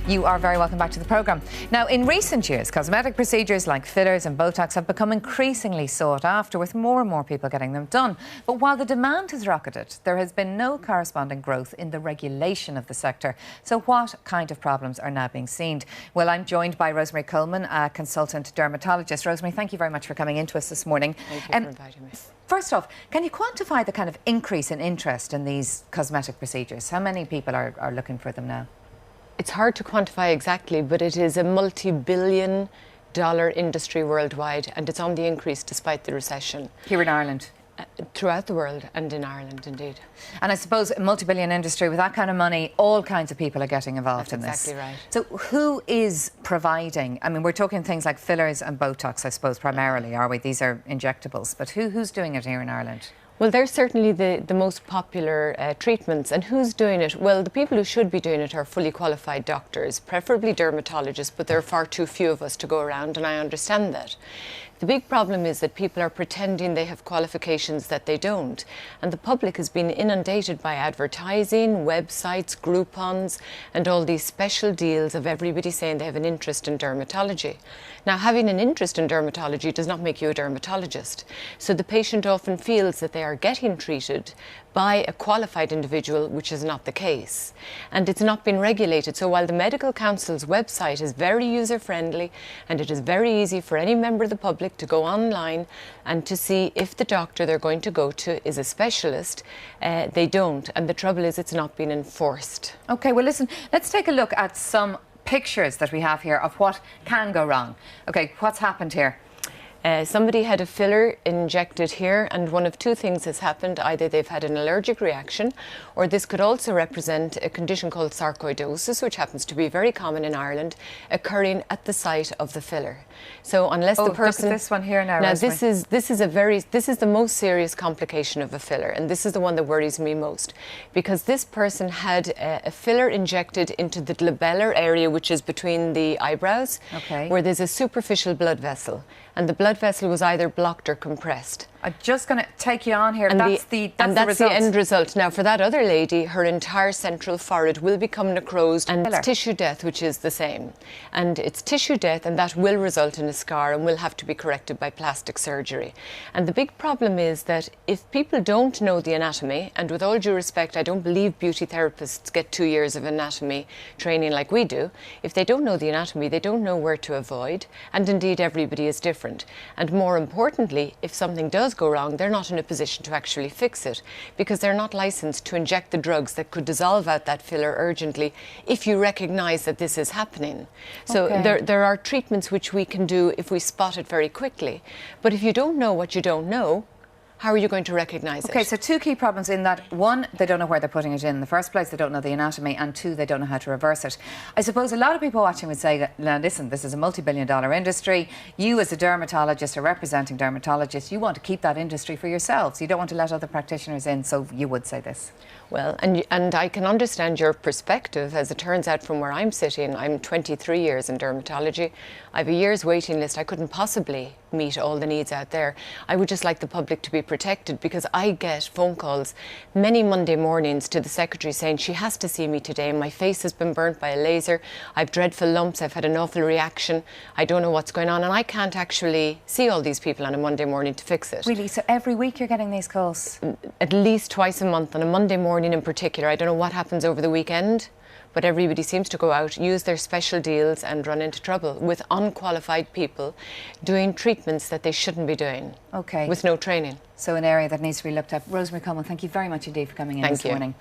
You are very welcome back to the programme. Now, in recent years, cosmetic procedures like fillers and botox have become increasingly sought after, with more and more people getting them done. But while the demand has rocketed, there has been no corresponding growth in the regulation of the sector. So what kind of problems are now being seen? Well, I'm joined by Rosemary Coleman, a consultant dermatologist. Rosemary, thank you very much for coming into us this morning. Thank you for inviting me. First off, can you quantify the kind of increase in interest in these cosmetic procedures? How many people are looking for them now? It's hard to quantify exactly, but it is a multi-billion-dollar industry worldwide, and it's on the increase despite the recession. Here in Ireland? Throughout the world, and in Ireland, indeed. And I suppose a multi-billion industry, with that kind of money, all kinds of people are getting involved in this. That's exactly right. So who is providing, I mean, we're talking things like fillers and botox, I suppose, primarily, are we? These are injectables. But who's doing it here in Ireland? Well, they're certainly the most popular treatments. And who's doing it? Well, the people who should be doing it are fully qualified doctors, preferably dermatologists, but there are far too few of us to go around, and I understand that. The big problem is that people are pretending they have qualifications that they don't. And the public has been inundated by advertising, websites, Groupons, and all these special deals of everybody saying they have an interest in dermatology. Now, having an interest in dermatology does not make you a dermatologist. So the patient often feels that they are getting treated by a qualified individual, which is not the case. And it's not been regulated. So while the Medical Council's website is very user-friendly, and it is very easy for any member of the public to go online and to see if the doctor they're going to go to is a specialist, they don't. And the trouble is, it's not been enforced. OK, well, listen, let's take a look at some pictures that we have here of what can go wrong. OK, what's happened here? Somebody had a filler injected here, and one of two things has happened. Either they've had an allergic reaction, or this could also represent a condition called sarcoidosis, which happens to be very common in Ireland, occurring at the site of the filler. So unless the person... Look at this one here now, Now, Rosemary. this is the most serious complication of a filler, and this is the one that worries me most, because this person had a filler injected into the glabellar area, which is between the eyebrows, where there's a superficial blood vessel, and the blood vessel was either blocked or compressed. I'm just going to take you on here. And that's the end result. Now, for that other lady, her entire central forehead will become necrosed, and it's tissue death, which is the same. And it's tissue death, and that will result in a scar and will have to be corrected by plastic surgery. And the big problem is that if people don't know the anatomy, and with all due respect, I don't believe beauty therapists get 2 years of anatomy training like we do. If they don't know the anatomy, they don't know where to avoid, and indeed everybody is different. And more importantly, if something does go wrong, they're not in a position to actually fix it, because they're not licensed to inject the drugs that could dissolve out that filler urgently if you recognise that this is happening. So there are treatments which we can do if we spot it very quickly. But if you don't know what you don't know, how are you going to recognise it? OK, so two key problems in that. One, they don't know where they're putting it in the first place. They don't know the anatomy. And two, they don't know how to reverse it. I suppose a lot of people watching would say, now listen, this is a multi-billion-dollar industry. You as a dermatologist are representing dermatologists. You want to keep that industry for yourselves. You don't want to let other practitioners in. So you would say this. Well, and I can understand your perspective. As it turns out, from where I'm sitting, I'm 23 years in dermatology. I have a year's waiting list. I couldn't possibly meet all the needs out there. I would just like the public to be protected, because I get phone calls many Monday mornings to the secretary saying she has to see me today. My face has been burnt by a laser. I've dreadful lumps. I've had an awful reaction. I don't know what's going on, and I can't actually see all these people on a Monday morning to fix it. Really? So every week you're getting these calls? At least twice a month, on a Monday morning in particular. I don't know what happens over the weekend, but everybody seems to go out, use their special deals, and run into trouble with unqualified people doing treatments that they shouldn't be doing. OK. With no training. So an area that needs to be looked at. Rosemary Coleman, thank you very much indeed for coming in this morning.